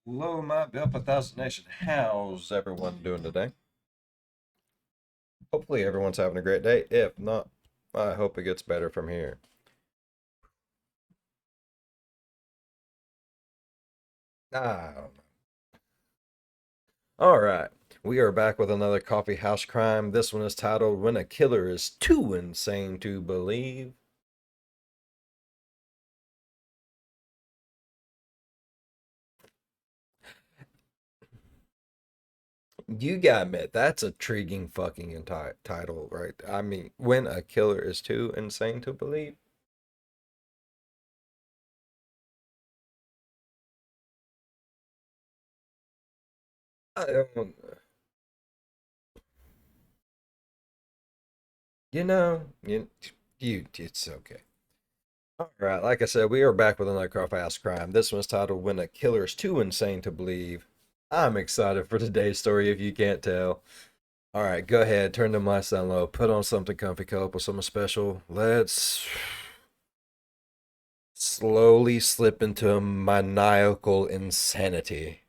Hello, my Bill 1000 Nation. How's everyone doing today? Hopefully, everyone's having a great day. If not, I hope it gets better from here. I don't know. All right, we are back with another coffee house crime. This one is titled "When a Killer is Too Insane to Believe." You gotta admit, that's a intriguing fucking title, right? I mean, when a killer is too insane to believe. I don't, it's okay. All right, like I said, we are back with another Coffeehouse Crime. This one's titled "When a Killer is Too Insane to Believe." I'm excited for today's story, if you can't tell. All right, go ahead, turn the mic down low, put on something comfy, cup with something special. Let's slowly slip into maniacal insanity.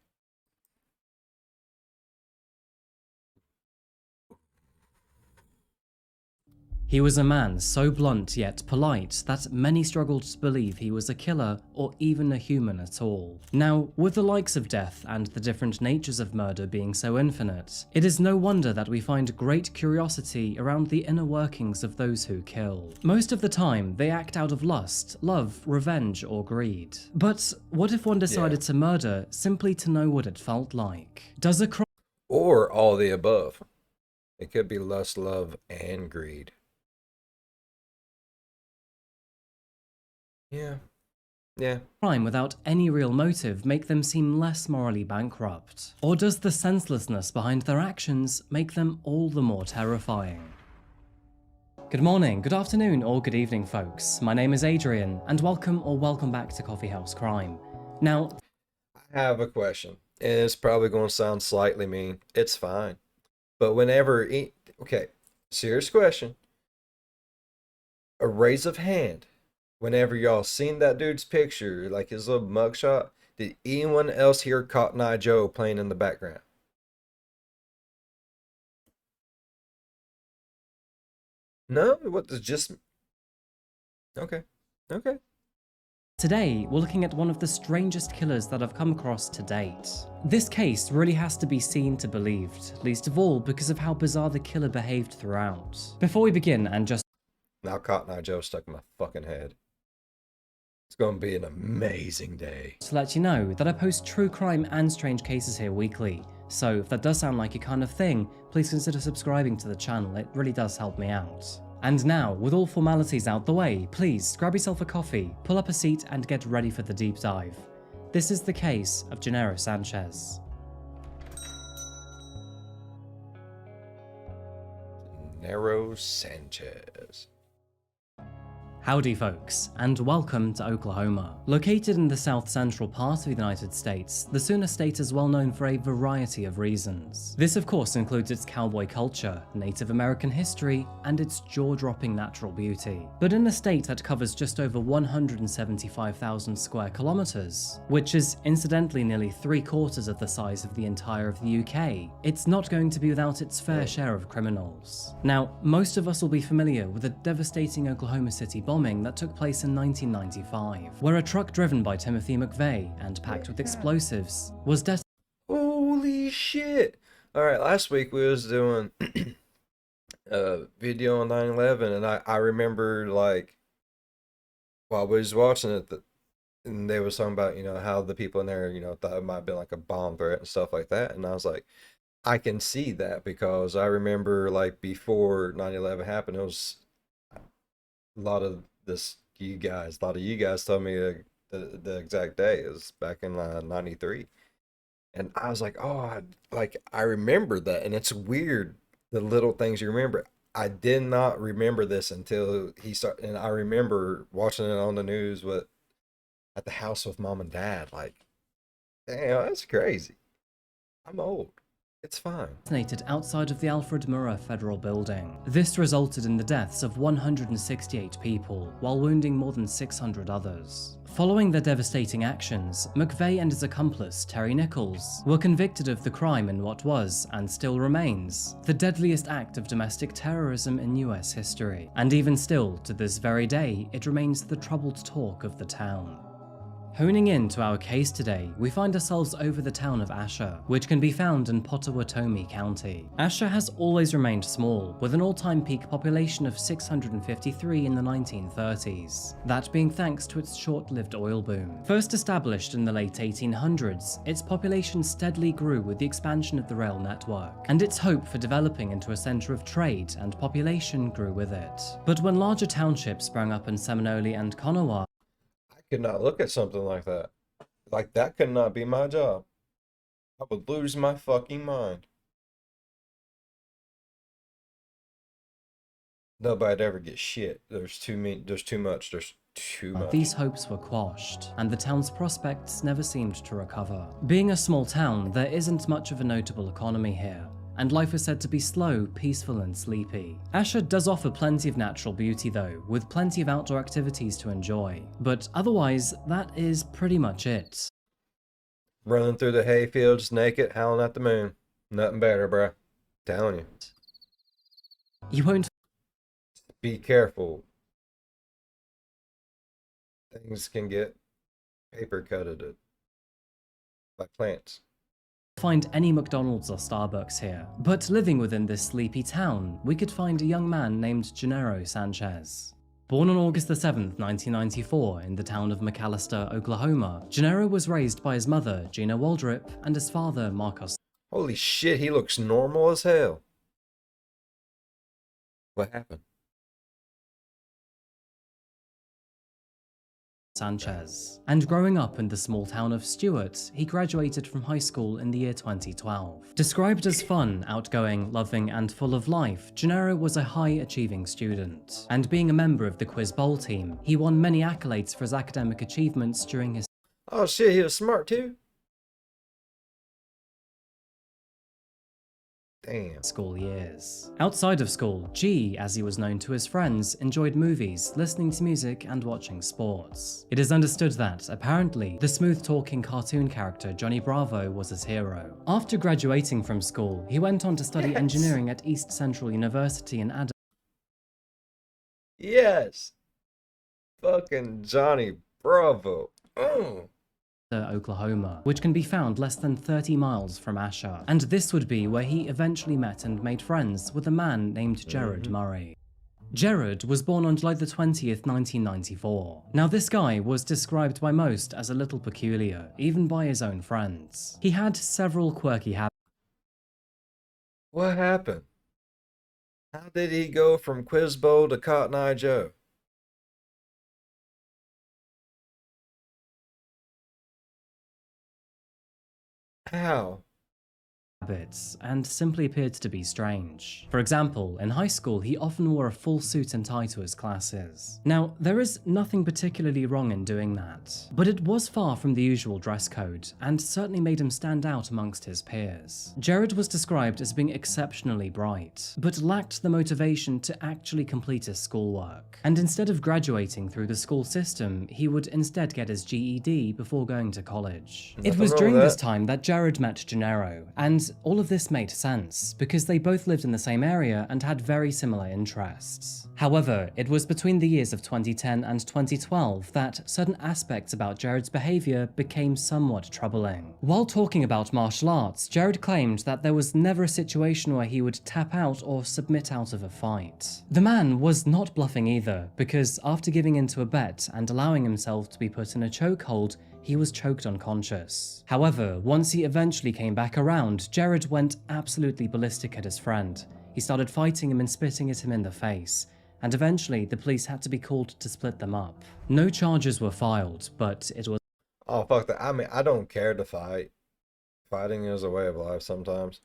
He was a man so blunt yet polite that many struggled to believe he was a killer or even a human at all. Now, with the likes of death and the different natures of murder being so infinite, it is no wonder that we find great curiosity around the inner workings of those who kill. Most of the time, they act out of lust, love, revenge, or greed. But what if one Yeah. decided to murder simply to know what it felt like? Does a crime Or all the above. It could be lust, love, and greed. Yeah. Yeah. without any real motive make them seem less morally bankrupt? Or does the senselessness behind their actions make them all the more terrifying? Good morning, good afternoon, or good evening, folks. My name is Adrian, and welcome back to Coffeehouse Crime. Now, I have a question. It's probably going to sound slightly mean. It's fine. But okay, serious question. A raise of hand. Whenever y'all seen that dude's picture, like his little mugshot, did anyone else hear Cotton Eye Joe playing in the background? No, what was just okay, okay. today, we're looking at one of the strangest killers that I've come across to date. This case really has to be seen to believed, least of all because of how bizarre the killer behaved throughout. Before we begin, and just Now Cotton Eye Joe stuck in my fucking head. It's gonna be an amazing day. to let you know that I post true crime and strange cases here weekly, so if that does sound like your kind of thing, please consider subscribing to the channel, it really does help me out. And now, with all formalities out the way, please grab yourself a coffee, pull up a seat and get ready for the deep dive. This is the case of Gennaro Sanchez. Nero Sanchez. Howdy folks, and welcome to Oklahoma. Located in the south-central part of the United States, the Sooner State is well known for a variety of reasons. This of course includes its cowboy culture, Native American history, and its jaw-dropping natural beauty. But in a state that covers just over 175,000 square kilometers, which is incidentally nearly 3/4 of the size of the entire of the UK, it's not going to be without its fair share of criminals. Now, most of us will be familiar with the devastating Oklahoma City bombing that took place in 1995, where a truck driven by Timothy McVeigh and packed with explosives was Holy shit! All right, last week we was doing a video on 9/11, and I remember like while we was watching it, and they was talking about how the people in there thought it might have been like a bomb threat and stuff like that, and I was like, I can see that because I remember like before 9/11 happened, it was a lot of a lot of you guys told me the exact day. It was back in 93. And I was like, oh, I remember that. And it's weird, the little things you remember. I did not remember this until he started. And I remember watching it on the news at the house with mom and dad. Like, damn, that's crazy. I'm old. It's fine. Assassinated outside of the Alfred Murrah Federal Building. This resulted in the deaths of 168 people, while wounding more than 600 others. Following their devastating actions, McVeigh and his accomplice, Terry Nichols, were convicted of the crime in what was, and still remains, the deadliest act of domestic terrorism in US history. And even still, to this very day, it remains the troubled talk of the town. Honing in to our case today, we find ourselves over the town of Asher, which can be found in Pottawatomie County. Asher has always remained small, with an all-time peak population of 653 in the 1930s, that being thanks to its short-lived oil boom. First established in the late 1800s, its population steadily grew with the expansion of the rail network, and its hope for developing into a centre of trade and population grew with it. But when larger townships sprang up in Seminole and Kanawha, Could not look at something like that. Like, that could not be my job. I would lose my fucking mind. Nobody'd ever get shit. There's too much. these hopes were quashed, and the town's prospects never seemed to recover. Being a small town, there isn't much of a notable economy here, and life is said to be slow, peaceful, and sleepy. Asher does offer plenty of natural beauty though, with plenty of outdoor activities to enjoy. But otherwise, that is pretty much it. Running through the hayfields naked, howling at the moon. Nothing better, bruh. Telling you. You won't Be careful. Things can get paper cutted by plants. find any McDonald's or Starbucks here, but living within this sleepy town, we could find a young man named Gennaro Sanchez. Born on August 7th, 1994 in the town of McAllister, Oklahoma, Gennaro was raised by his mother, Gina Waldrip, and his father, Marcos Holy shit, he looks normal as hell. What happened? Sanchez. And growing up in the small town of Stewart, he graduated from high school in the year 2012. Described as fun, outgoing, loving, and full of life, Gennaro was a high-achieving student. And being a member of the Quiz Bowl team, he won many accolades for his academic achievements during his Oh shit, he was smart too? Damn. school years. Outside of school, G, as he was known to his friends, enjoyed movies, listening to music, and watching sports. It is understood that, apparently, the smooth-talking cartoon character Johnny Bravo was his hero. After graduating from school, he went on to study engineering at East Central University in Adams. Yes. Fucking Johnny Bravo. Oh. Oklahoma, which can be found less than 30 miles from Asher, and this would be where he eventually met and made friends with a man named Jared Murray. Jared was born on July the 20th, 1994. Now this guy was described by most as a little peculiar, even by his own friends. He had several quirky habits. What happened? How did he go from Quiz Bowl to Cotton Eye Joe? How? And simply appeared to be strange. For example, in high school, he often wore a full suit and tie to his classes. Now, there is nothing particularly wrong in doing that, but it was far from the usual dress code, and certainly made him stand out amongst his peers. Jared was described as being exceptionally bright, but lacked the motivation to actually complete his schoolwork. And instead of graduating through the school system, he would instead get his GED before going to college. It was during this time that Jared met Gennaro, and all of this made sense, because they both lived in the same area and had very similar interests. However, it was between the years of 2010 and 2012 that certain aspects about Jared's behaviour became somewhat troubling. While talking about martial arts, Jared claimed that there was never a situation where he would tap out or submit out of a fight. The man was not bluffing either, because after giving into a bet and allowing himself to be put in a chokehold, he was choked unconscious. However, once he eventually came back around, Jared went absolutely ballistic at his friend. He started fighting him and spitting at him in the face, and eventually the police had to be called to split them up. No charges were filed, but it was Oh, fuck that. I mean, I don't care to fight. Fighting is a way of life sometimes.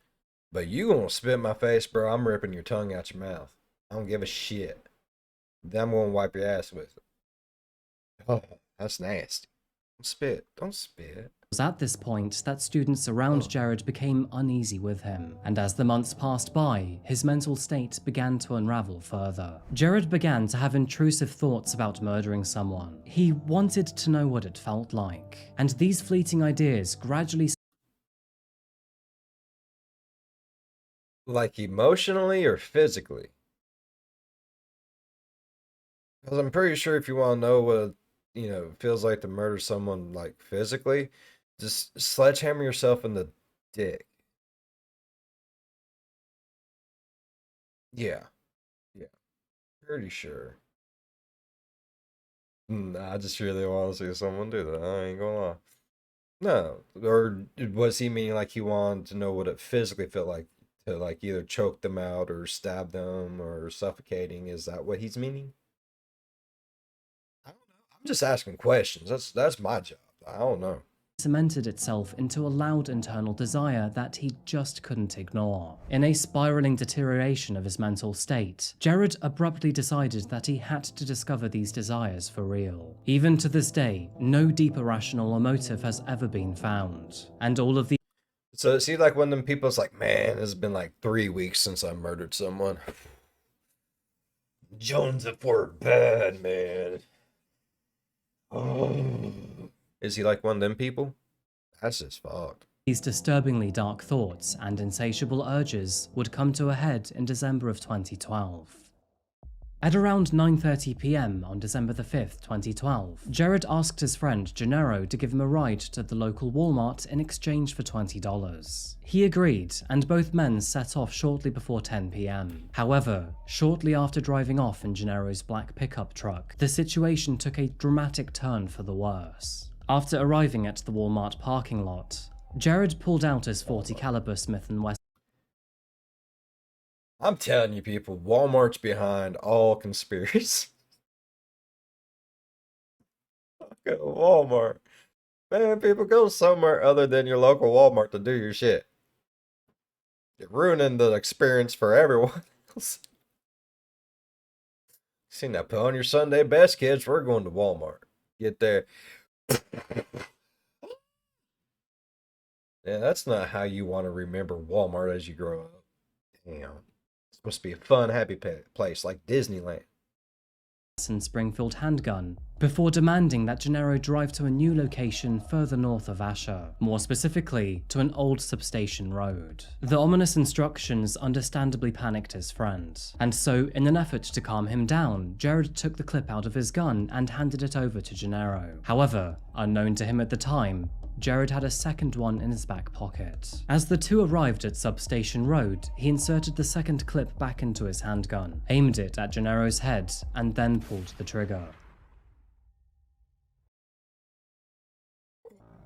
But you gonna spit in my face, bro, I'm ripping your tongue out your mouth. I don't give a shit. Then I'm gonna wipe your ass with it. Oh, that's nasty. Spit. Don't spit. It was at this point that students around Jared became uneasy with him, and as the months passed by, his mental state began to unravel further. Jared began to have intrusive thoughts about murdering someone. He wanted to know what it felt like, and these fleeting ideas gradually Like emotionally or physically? Because I'm pretty sure if you want to know what, it feels like to murder someone like physically, just sledgehammer yourself in the dick. Yeah. Yeah. Pretty sure. I just really want to see someone do that. I ain't gonna lie. No. Or was he meaning like he wanted to know what it physically felt like to like either choke them out or stab them or suffocating? Is that what he's meaning? I don't know. I'm just asking questions. That's my job. I don't know. cemented itself into a loud internal desire that he just couldn't ignore. In a spiraling deterioration of his mental state, Jared abruptly decided that he had to discover these desires for real. Even to this day, no deeper rational or motive has ever been found, and all of the So see, like one of them people's like, man, it's been like 3 weeks since I murdered someone. Jones at Fort Bad, man. Oh. Is he like one of them people? That's just fucked. these disturbingly dark thoughts and insatiable urges would come to a head in December of 2012. At around 9:30 p.m. on December the 5th, 2012, Jared asked his friend Gennaro to give him a ride to the local Walmart in exchange for $20. He agreed, and both men set off shortly before 10 p.m. However, shortly after driving off in Gennaro's black pickup truck, the situation took a dramatic turn for the worse. After arriving at the Walmart parking lot, Jared pulled out his .40 caliber Smith & Wesson. I'm telling you, people, Walmart's behind all conspiracies. Fucking Walmart. Man, people, go somewhere other than your local Walmart to do your shit. You're ruining the experience for everyone else. Seen that, put on your Sunday best, kids. We're going to Walmart. Get there. Yeah, that's not how you want to remember Walmart as you grow up. Damn. It's supposed to be a fun, happy place like Disneyland. Springfield handgun, before demanding that Gennaro drive to a new location further north of Asher, more specifically to an old substation road. The ominous instructions understandably panicked his friend, and so in an effort to calm him down, Jared took the clip out of his gun and handed it over to Gennaro. However, unknown to him at the time, Jared had a second one in his back pocket. As the two arrived at Substation Road, he inserted the second clip back into his handgun, aimed it at Gennaro's head, and then pulled the trigger.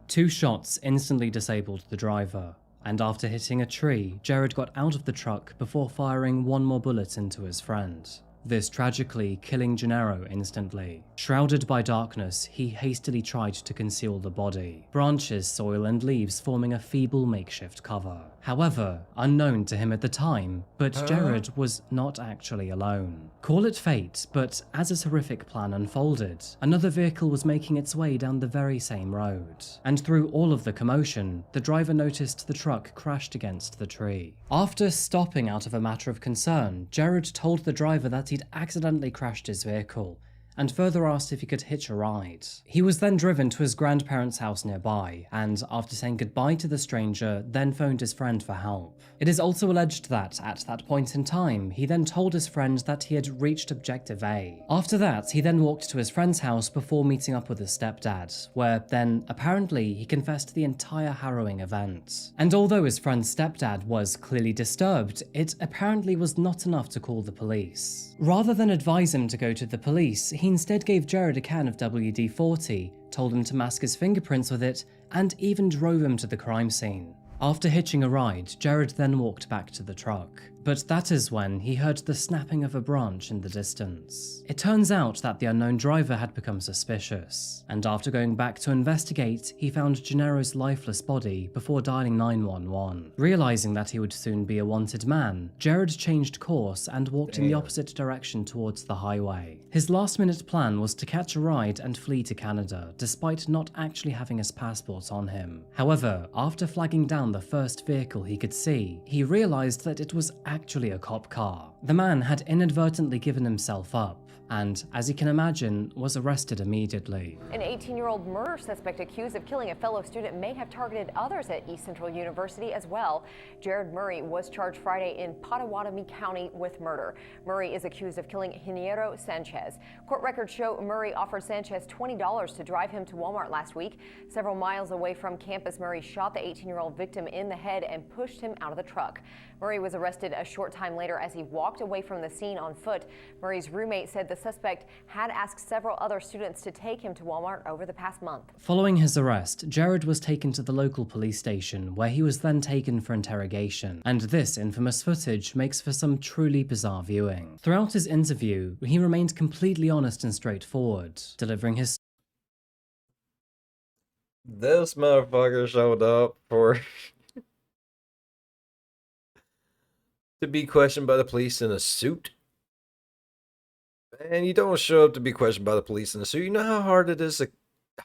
2 shots instantly disabled the driver, and after hitting a tree, Jared got out of the truck before firing one more bullet into his friend. This tragically killing Gennaro instantly. Shrouded by darkness, he hastily tried to conceal the body, branches, soil and leaves forming a feeble makeshift cover. However, unknown to him at the time, but Jared was not actually alone. Call it fate, but as his horrific plan unfolded, another vehicle was making its way down the very same road. And through all of the commotion, the driver noticed the truck crashed against the tree. After stopping out of a matter of concern, Jared told the driver that he'd accidentally crashed his vehicle, and further asked if he could hitch a ride. He was then driven to his grandparents' house nearby, and after saying goodbye to the stranger, then phoned his friend for help. It is also alleged that, at that point in time, he then told his friend that he had reached Objective A. After that, he then walked to his friend's house before meeting up with his stepdad, where then, apparently, he confessed the entire harrowing event. And although his friend's stepdad was clearly disturbed, it apparently was not enough to call the police. Rather than advise him to go to the police, he instead gave Jared a can of WD-40, told him to mask his fingerprints with it, and even drove him to the crime scene. After hitching a ride, Jared then walked back to the truck. But that is when he heard the snapping of a branch in the distance. It turns out that the unknown driver had become suspicious, and after going back to investigate, he found Gennaro's lifeless body before dialing 911. Realizing that he would soon be a wanted man, Jared changed course and walked in the opposite direction towards the highway. His last-minute plan was to catch a ride and flee to Canada, despite not actually having his passport on him. However, after flagging down the first vehicle he could see, he realized that it was actually a cop car. The man had inadvertently given himself up, and, as you can imagine, was arrested immediately. An 18-year-old murder suspect accused of killing a fellow student may have targeted others at East Central University as well. Jared Murray was charged Friday in Potawatomi County with murder. Murray is accused of killing Genaro Sanchez. Court records show Murray offered Sanchez $20 to drive him to Walmart last week. Several miles away from campus, Murray shot the 18-year-old victim in the head and pushed him out of the truck. Murray was arrested a short time later as he walked away from the scene on foot. Murray's roommate said the suspect had asked several other students to take him to Walmart over the past month. Following his arrest, Jared was taken to the local police station, where he was then taken for interrogation, and this infamous footage makes for some truly bizarre viewing. Throughout his interview, he remained completely honest and straightforward, delivering his This motherfucker showed up for to be questioned by the police in a suit. Man, you don't show up to be questioned by the police in a suit. You know how hard it is to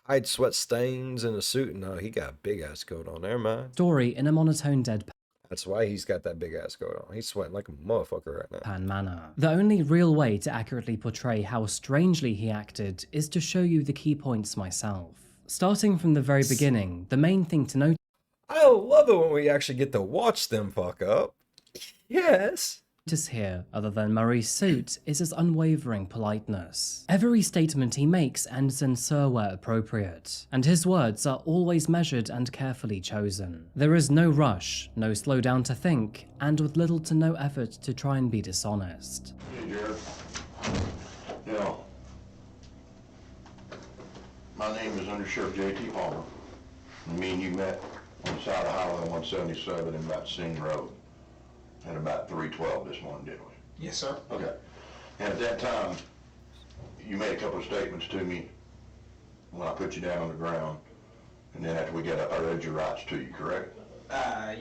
hide sweat stains in a suit? No, he got a big ass coat on. Never mind. story in a monotone deadpan That's why he's got that big ass coat on. He's sweating like a motherfucker right now. manner. The only real way to accurately portray how strangely he acted is to show you the key points myself. Starting from the very beginning, the main thing to note I love it when we actually get to watch them fuck up. Yes. here, other than Murray's suit, is his unwavering politeness. Every statement he makes ends in "sir" where appropriate, and his words are always measured and carefully chosen. There is no rush, no slow down to think, and with little to no effort to try and be dishonest. Hey, Jared. Yeah. My name is Under Sheriff J.T. Palmer. Me and you met on the side of Highway 177 in about Sing Road at about 3:12 this morning, didn't we? Yes, sir. Okay. And at that time, you made a couple of statements to me when I put you down on the ground, and then after we got up, I read your rights to you, correct?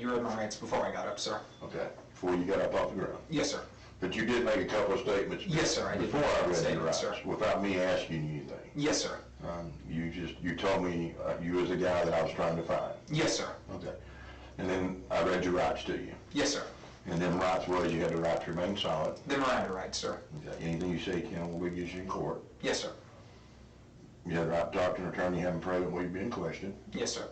You read my rights before I got up, sir. Okay. Before you got up off the ground. Yes, sir. But you did make a couple of statements. Yes, sir, I did Before make a I couple read your statements, rights, sir. without me asking you anything. Yes, sir. You told me you was the guy that I was trying to find. Yes, sir. Okay. And then I read your rights to you. Yes, sir. And then rights was you had the right to remain silent. The Miranda rights, sir. Okay. Anything you say can will be against you in court. Yes, sir. You had the right to talk to an attorney having present where you've been questioned. Yes, sir.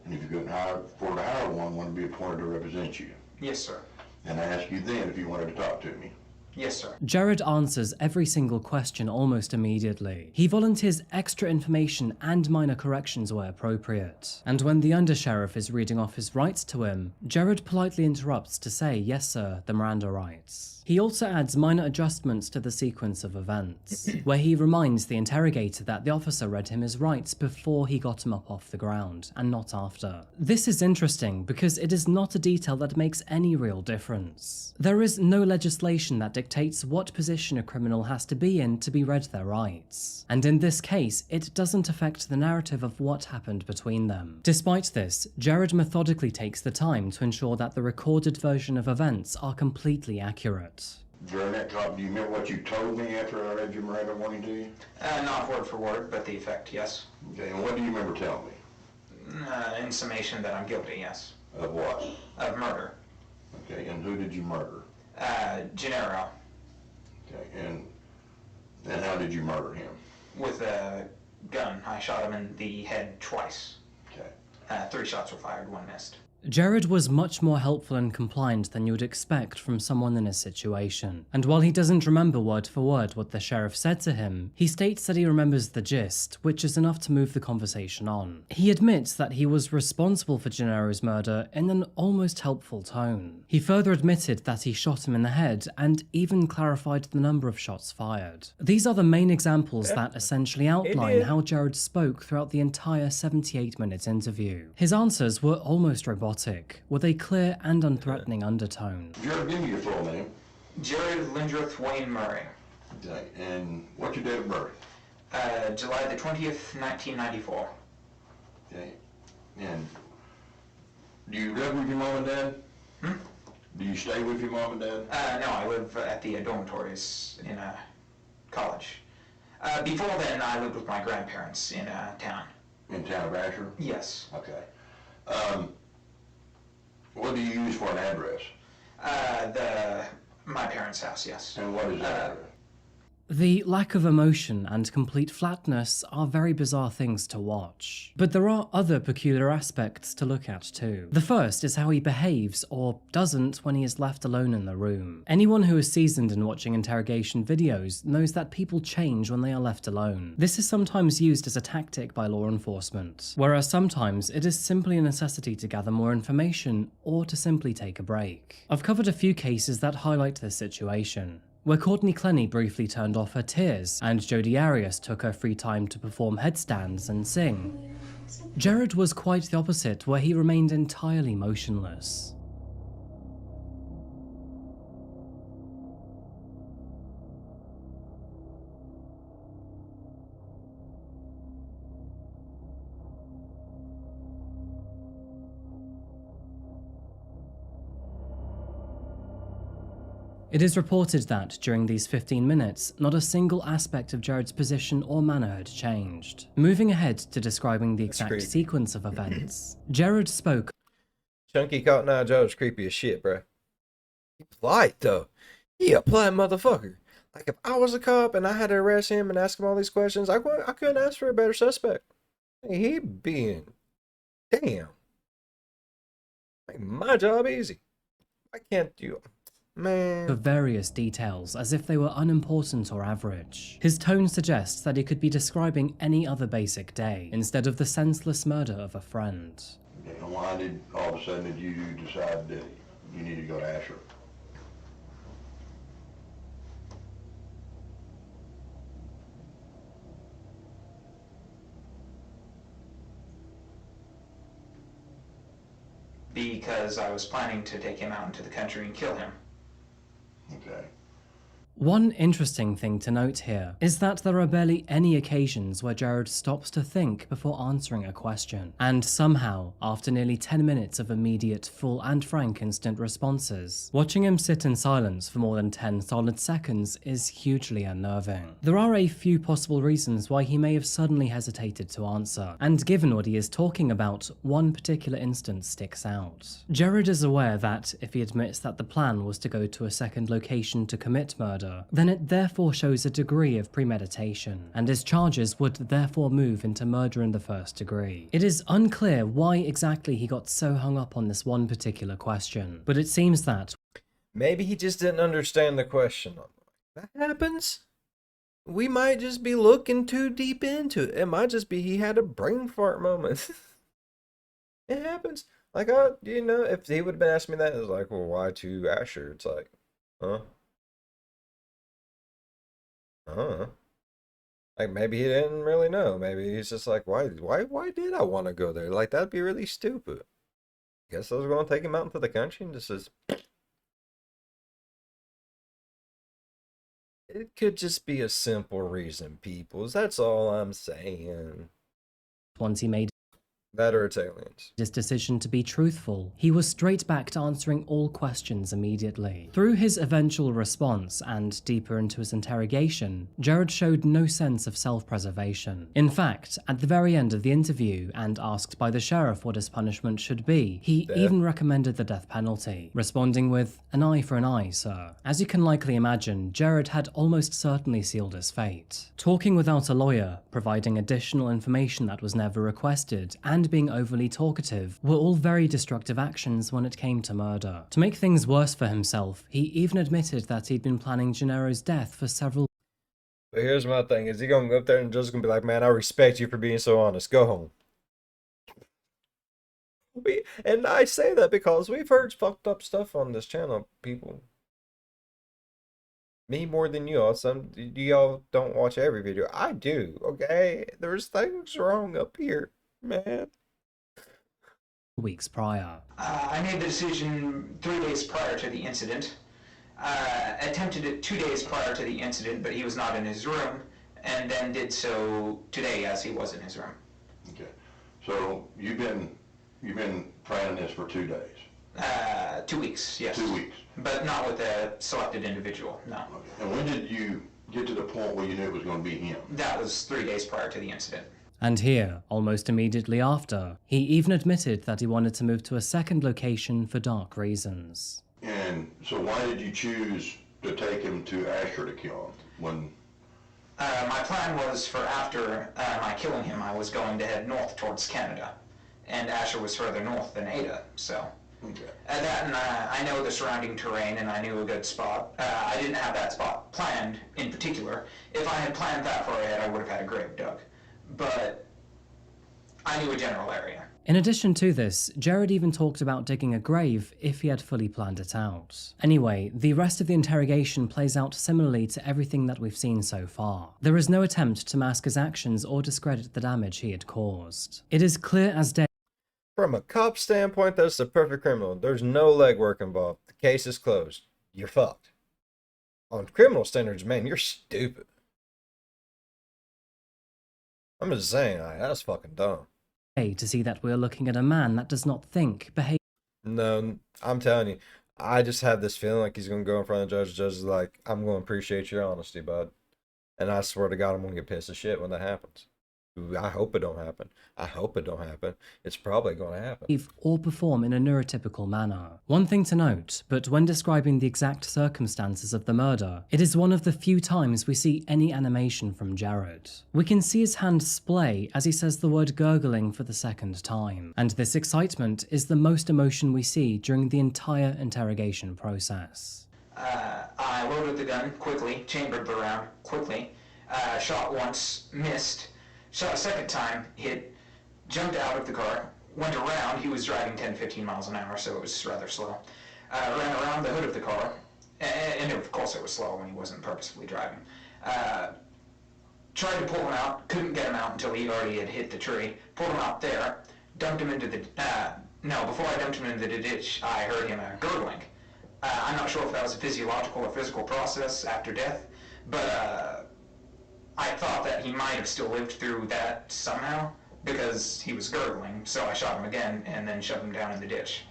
And if you couldn't afford to hire one to be appointed to represent you. Yes, sir. And I asked you then if you wanted to talk to me. Yes, sir. Jared answers every single question almost immediately. He volunteers extra information and minor corrections where appropriate. And when the undersheriff is reading off his rights to him, Jared politely interrupts to say, "Yes, sir, the Miranda rights." He also adds minor adjustments to the sequence of events, where he reminds the interrogator that the officer read him his rights before he got him up off the ground, and not after. This is interesting because it is not a detail that makes any real difference. There is no legislation that dictates what position a criminal has to be in to be read their rights, and in this case, it doesn't affect the narrative of what happened between them. Despite this, Jared methodically takes the time to ensure that the recorded version of events are completely accurate. During that talk, do you remember what you told me after I read your Miranda warning to you? Not word for word, but the effect, yes. Okay, and what do you remember telling me? In summation that I'm guilty, yes. Of what? Of murder. Okay, and who did you murder? Genaro. Okay, and how did you murder him? With a gun. I shot him in the head twice. Okay. 3 shots were fired, 1 missed. Jared was much more helpful and compliant than you would expect from someone in his situation, and while he doesn't remember word for word what the sheriff said to him, he states that he remembers the gist, which is enough to move the conversation on. He admits that he was responsible for Gennaro's murder in an almost helpful tone. He further admitted that he shot him in the head, and even clarified the number of shots fired. These are the main examples that essentially outline how Jared spoke throughout the entire 78-minute interview. His answers were almost robotic, robotic, with a clear and unthreatening undertone. Jared, give me your full name. Jared Lindrith Wayne Murray. Okay. And what's your date of birth? July the 20th, 1994. Okay. And do you live with your mom and dad? Do you stay with your mom and dad? No, I live at the dormitories in college. Before then, I lived with my grandparents in town. In town of Asher? Yes. Okay. What do you use for an address? My parents' house, yes. And what is that address? The lack of emotion and complete flatness are very bizarre things to watch. But there are other peculiar aspects to look at too. The first is how he behaves, or doesn't, when he is left alone in the room. Anyone who is seasoned in watching interrogation videos knows that people change when they are left alone. This is sometimes used as a tactic by law enforcement, whereas sometimes it is simply a necessity to gather more information or to simply take a break. I've covered a few cases that highlight this situation, where Courtney Clenny briefly turned off her tears, and Jodi Arias took her free time to perform headstands and sing. Jared was quite the opposite, where he remained entirely motionless. It is reported that, during these 15 minutes, not a single aspect of Jared's position or manner had changed. Moving ahead to describing the exact creepy. sequence of events, Jared spoke Chunky Cotton Eye Joe's creepy as shit, bruh. He polite, though. He a polite motherfucker. Like, if I was a cop and I had to arrest him and ask him all these questions, I couldn't ask for a better suspect. He being... Damn. Make my job easy. Why can't you... Man. for various details as if they were unimportant or average. His tone suggests that he could be describing any other basic day, instead of the senseless murder of a friend. Okay. And why did all of a sudden did you decide that you need to go to Asher? Because I was planning to take him out into the country and kill him. Okay. One interesting thing to note here is that there are barely any occasions where Jared stops to think before answering a question, and somehow, after nearly 10 minutes of immediate, full and frank instant responses, watching him sit in silence for more than 10 solid seconds is hugely unnerving. There are a few possible reasons why he may have suddenly hesitated to answer, and given what he is talking about, one particular instance sticks out. Jared is aware that if he admits that the plan was to go to a second location to commit murder, then it therefore shows a degree of premeditation, and his charges would therefore move into murder in the first degree. It is unclear why exactly he got so hung up on this one particular question, but it seems that Maybe he just didn't understand the question. That happens. We might just be looking too deep into it. It might just be he had a brain fart moment. It happens. Like, if he would have been asking me that, it's like, well, why to Asher? It's like, huh? Like, maybe he didn't really know. Maybe he's just like, why did I want to go there? Like, that'd be really stupid. Guess I was going to take him out into the country and just It could just be a simple reason, peoples. That's all I'm saying. once he made That or it's aliens. his decision to be truthful, he was straight back to answering all questions immediately. Through his eventual response and deeper into his interrogation, Jared showed no sense of self-preservation. In fact, at the very end of the interview, and asked by the sheriff what his punishment should be, he even recommended the death penalty, responding with, "An eye for an eye, sir." As you can likely imagine, Jared had almost certainly sealed his fate. Talking without a lawyer, providing additional information that was never requested, and being overly talkative were all very destructive actions when it came to murder. To make things worse for himself, he even admitted that he'd been planning Gennaro's death for several But here's my thing. Is he going to go up there and just going to be like, man, I respect you for being so honest. Go home. And I say that because we've heard fucked up stuff on this channel, people. Me more than you all. Some y'all don't watch every video. I do, okay? There's things wrong up here, man. weeks prior. I made the decision 3 days prior to the incident. Attempted it 2 days prior to the incident, but he was not in his room, and then did so today as he was in his room. Okay. So you've been planning this for 2 days? 2 weeks, yes. 2 weeks. But not with a selected individual, no. Okay. And when did you get to the point where you knew it was going to be him? That was 3 days prior to the incident. And here, almost immediately after, he even admitted that he wanted to move to a second location for dark reasons. And so why did you choose to take him to Asher to kill him? My plan was for after my killing him, I was going to head north towards Canada. And Asher was further north than Ada, so. Okay. And I know the surrounding terrain, and I knew a good spot. I didn't have that spot planned in particular. If I had planned that far ahead, I would have had a grave dug. But I knew a general area. In addition to this, Jared even talked about digging a grave if he had fully planned it out. Anyway, the rest of the interrogation plays out similarly to everything that we've seen so far. There is no attempt to mask his actions or discredit the damage he had caused. It is clear as day. From a cop standpoint, that's the perfect criminal. There's no legwork involved. The case is closed. You're fucked. On criminal standards, man, you're stupid. I'm just saying, that's fucking dumb. To see that we're looking at a man that does not think, behave. No, I'm telling you, I just have this feeling like he's gonna go in front of the judge. The judge is like, I'm gonna appreciate your honesty, bud. And I swear to God, I'm gonna get pissed as shit when that happens. I hope it don't happen. I hope it don't happen. It's probably going to happen. Or perform in a neurotypical manner. One thing to note, but when describing the exact circumstances of the murder, it is one of the few times we see any animation from Jared. We can see his hand splay as he says the word gurgling for the second time, and this excitement is the most emotion we see during the entire interrogation process. I loaded the gun quickly, chambered the round quickly, shot once, missed. Shot a second time, hit, jumped out of the car, went around. He was driving 10-15 miles an hour, so it was rather slow. Ran around the hood of the car, and of course it was slow when he wasn't purposefully driving. Tried to pull him out, couldn't get him out until he already had hit the tree. Pulled him out there, dumped him into the, before I dumped him into the ditch, I heard him gurgling. I'm not sure if that was a physiological or physical process after death, but I thought that he might have still lived through that somehow, because he was gurgling, so I shot him again and then shoved him down in the ditch.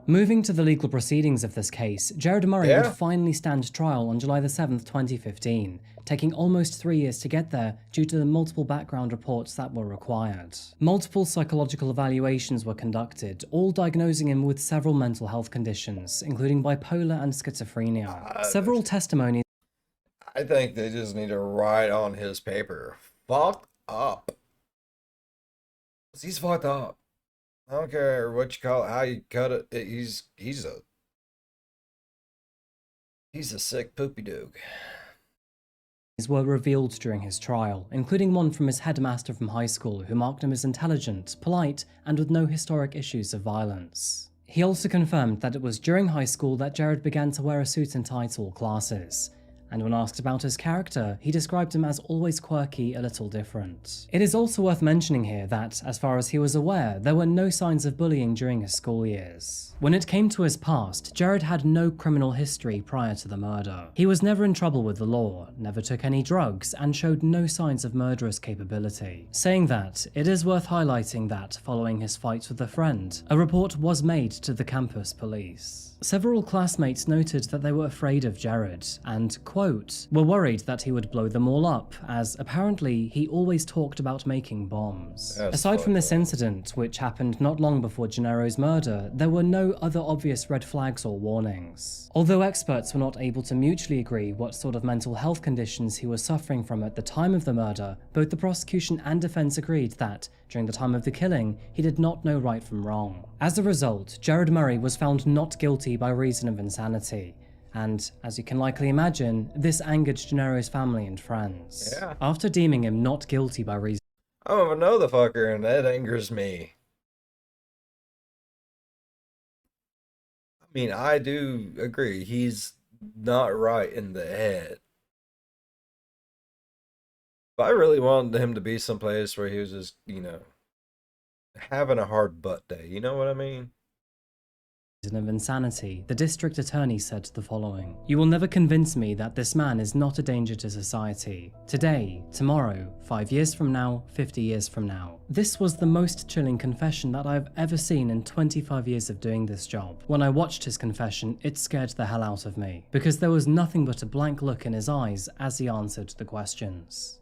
Moving to the legal proceedings of this case, Jared Murray would finally stand trial on July the 7th, 2015, taking almost 3 years to get there due to the multiple background reports that were required. Multiple psychological evaluations were conducted, all diagnosing him with several mental health conditions, including bipolar and schizophrenia. Several testimonies. I think they just need to write on his paper, fucked up. 'Cause he's fucked up. I don't care what you call it, how you cut it. He's a sick poopy dog. Were revealed during his trial, including one from his headmaster from high school who marked him as intelligent, polite, and with no historic issues of violence. He also confirmed that it was during high school that Jared began to wear a suit and tie to all classes. And when asked about his character, he described him as always quirky, a little different. It is also worth mentioning here that, as far as he was aware, there were no signs of bullying during his school years. When it came to his past, Jared had no criminal history prior to the murder. He was never in trouble with the law, never took any drugs, and showed no signs of murderous capability. Saying that, it is worth highlighting that, following his fight with a friend, a report was made to the campus police. Several classmates noted that they were afraid of Jared and, quote, were worried that he would blow them all up, as apparently he always talked about making bombs. Aside from this incident, which happened not long before Gennaro's murder, there were no other obvious red flags or warnings. Although experts were not able to mutually agree what sort of mental health conditions he was suffering from at the time of the murder, both the prosecution and defense agreed that, during the time of the killing, he did not know right from wrong. As a result, Jared Murray was found not guilty by reason of insanity, and, as you can likely imagine, this angered Gennaro's family and friends. Yeah. After deeming him not guilty by reason I don't even know the fucker, and that angers me. I mean, I do agree, he's not right in the head. But I really wanted him to be someplace where he was just, you know, having a hard butt day. You know what I mean? Of insanity, the district attorney said the following: "You will never convince me that this man is not a danger to society. Today, tomorrow, 5 years from now, 50 years from now." This was the most chilling confession that I've ever seen in 25 years of doing this job. When I watched his confession, it scared the hell out of me, because there was nothing but a blank look in his eyes as he answered the questions.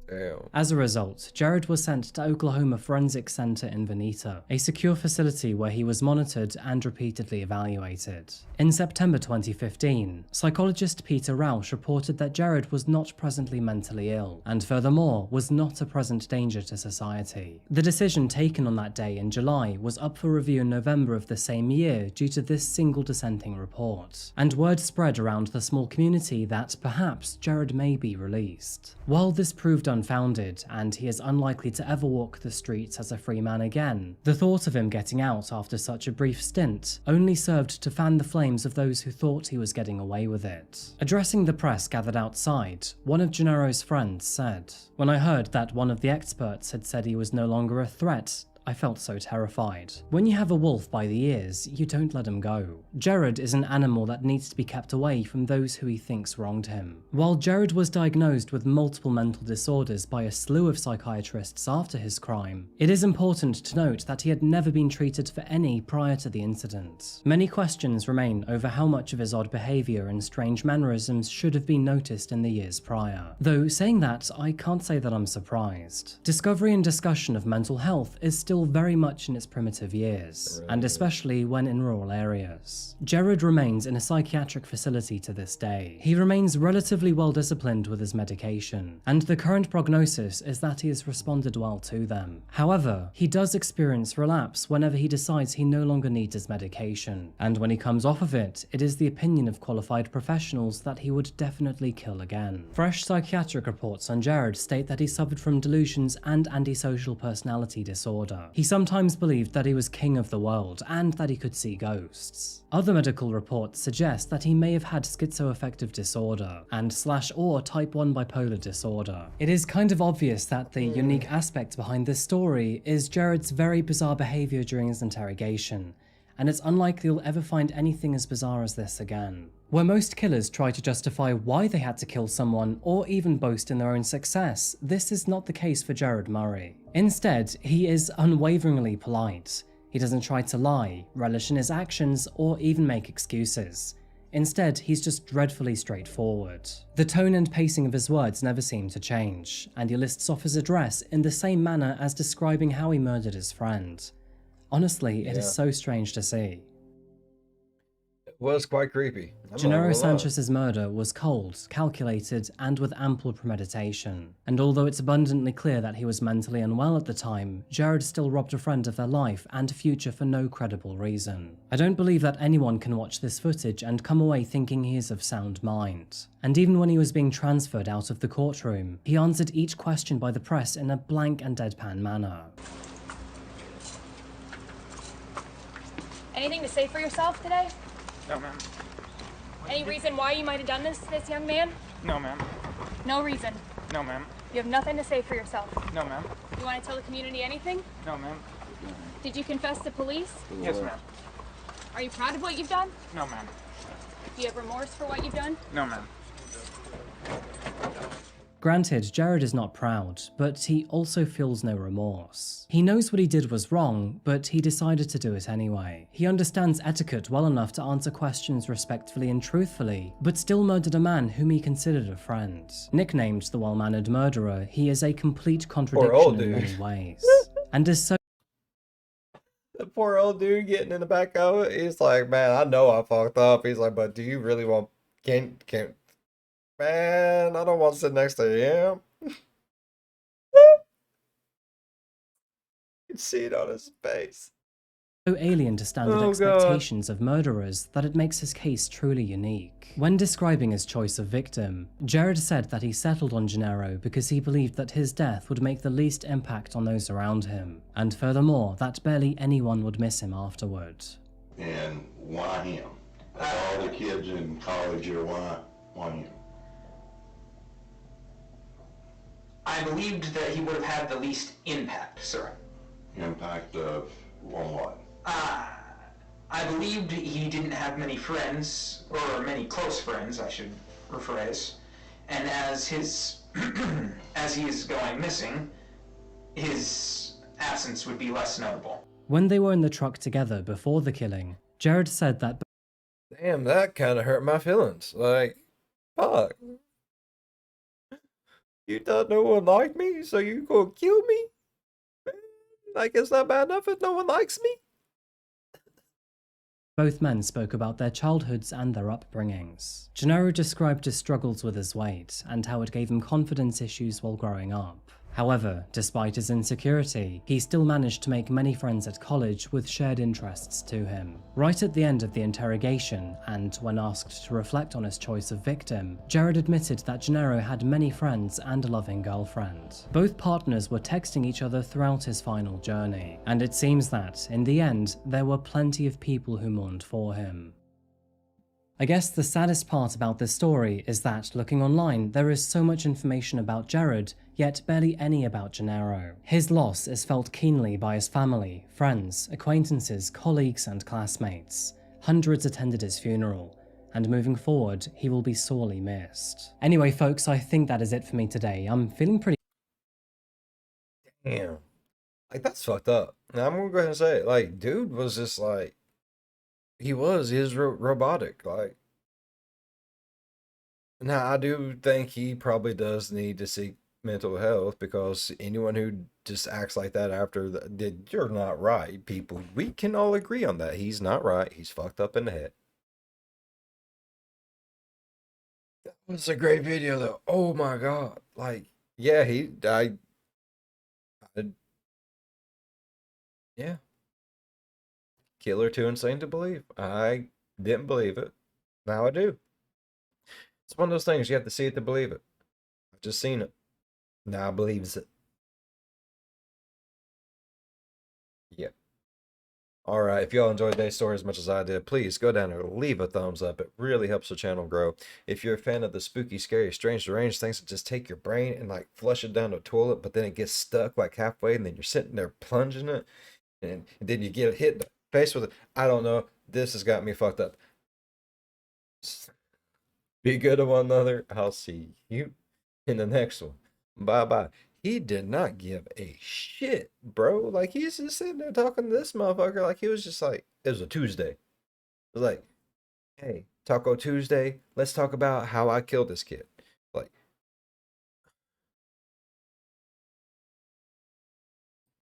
Damn. As a result, Jared was sent to Oklahoma Forensic Center in Veneta, a secure facility where he was monitored and repeatedly evaluated. In September 2015, psychologist Peter Rausch reported that Jared was not presently mentally ill, and furthermore, was not a present danger to society. The decision taken on that day in July was up for review in November of the same year due to this single dissenting report, and word spread around the small community that perhaps Jared may be released. While this proved unfounded, and he is unlikely to ever walk the streets as a free man again, the thought of him getting out after such a brief stint only served to fan the flames of those who thought he was getting away with it. Addressing the press gathered outside, one of Gennaro's friends said, "When I heard that one of the experts had said he was no longer a threat, I felt so terrified. When you have a wolf by the ears, you don't let him go. Jared is an animal that needs to be kept away from those who he thinks wronged him." While Jared was diagnosed with multiple mental disorders by a slew of psychiatrists after his crime, it is important to note that he had never been treated for any prior to the incident. Many questions remain over how much of his odd behaviour and strange mannerisms should have been noticed in the years prior. Though saying that, I can't say that I'm surprised. Discovery and discussion of mental health is still very much in its primitive years, and especially when in rural areas. Jared remains in a psychiatric facility to this day. He remains relatively well disciplined with his medication, and the current prognosis is that he has responded well to them. However, he does experience relapse whenever he decides he no longer needs his medication, and when he comes off of it, it is the opinion of qualified professionals that he would definitely kill again. Fresh psychiatric reports on Jared state that he suffered from delusions and antisocial personality disorder. He sometimes believed that he was king of the world and that he could see ghosts. Other medical reports suggest that he may have had schizoaffective disorder and/or type 1 bipolar disorder. It is kind of obvious that the unique aspect behind this story is Jared's very bizarre behavior during his interrogation, and it's unlikely you'll ever find anything as bizarre as this again. Where most killers try to justify why they had to kill someone or even boast in their own success, this is not the case for Jared Murray. Instead, he is unwaveringly polite. He doesn't try to lie, relish in his actions, or even make excuses. Instead, he's just dreadfully straightforward. The tone and pacing of his words never seem to change, and he lists off his address in the same manner as describing how he murdered his friend. Honestly, it is so strange to see. It was quite creepy. Gennaro Sanchez's murder was cold, calculated, and with ample premeditation. And although it's abundantly clear that he was mentally unwell at the time, Jared still robbed a friend of their life and future for no credible reason. I don't believe that anyone can watch this footage and come away thinking he is of sound mind. And even when he was being transferred out of the courtroom, he answered each question by the press in a blank and deadpan manner. Anything to say for yourself today? No, ma'am. Any reason why you might have done this to this young man? No, ma'am. No reason. No, ma'am. You have nothing to say for yourself. No, ma'am. You want to tell the community anything? No, ma'am. Did you confess to police? Yes, ma'am. Are you proud of what you've done? No, ma'am. Do you have remorse for what you've done? No, ma'am. Granted, Jared is not proud, but he also feels no remorse. He knows what he did was wrong, but he decided to do it anyway. He understands etiquette well enough to answer questions respectfully and truthfully, but still murdered a man whom he considered a friend. Nicknamed the well-mannered murderer, he is a complete contradiction in many ways, and is so— The poor old dude getting in the back of it, he's like, man, I know I fucked up. He's like, but do you really want, can't, man, I don't want to sit next to him. You can see it on his face. so alien to standard expectations of murderers that it makes his case truly unique. When describing his choice of victim, Jared said that he settled on Gennaro because he believed that his death would make the least impact on those around him, and furthermore, that barely anyone would miss him afterward. And why him? Of all the kids in college here, why him? I believed that he would have had the least impact, sir. Impact of, on what? I believed he didn't have many friends, or many close friends, I should rephrase. And as his, as he is going missing, his absence would be less notable. When they were in the truck together before the killing, Jared said that Damn, that kind of hurt my feelings. Like, fuck. You thought no one liked me, so you gonna kill me? Like, it's not bad enough if no one likes me? both men spoke about their childhoods and their upbringings. Gennaro described his struggles with his weight and how it gave him confidence issues while growing up. However, despite his insecurity, he still managed to make many friends at college with shared interests to him. Right at the end of the interrogation, and when asked to reflect on his choice of victim, Jared admitted that Gennaro had many friends and a loving girlfriend. Both partners were texting each other throughout his final journey, and it seems that, in the end, there were plenty of people who mourned for him. I guess the saddest part about this story is that, looking online, there is so much information about Jared, yet barely any about Gennaro. His loss is felt keenly by his family, friends, acquaintances, colleagues, and classmates. Hundreds attended his funeral, and moving forward, he will be sorely missed. Anyway, folks, I think that is it for me today. I'm feeling pretty. Damn. Like, that's fucked up. Now, I'm gonna go ahead and say it. Like, dude was just like, he was robotic. Like, now I do think he probably does need to seek mental health, because anyone who just acts like that after you're not right, people. We can all agree on that. He's not right. He's fucked up in the head. That was a great video though. Oh my god. Like, yeah, I yeah. Killer too insane to believe. I didn't believe it. Now I do. It's one of those things you have to see it to believe it. I've just seen it. Now I believes it. Yep. Alright, if y'all enjoyed today's story as much as I did, please go down there, leave a thumbs up. It really helps the channel grow. If you're a fan of the spooky, scary, strange, deranged things that just take your brain and like flush it down the toilet, but then it gets stuck like halfway and then you're sitting there plunging it, and then you get hit in the face with it. I don't know. This has got me fucked up. Be good to one another. I'll see you in the next one. Bye bye. He did not give a shit, bro. Like, he's just sitting there talking to this motherfucker like he was just like, it was a Tuesday. It was like, hey, Taco Tuesday, let's talk about how I killed this kid. Like,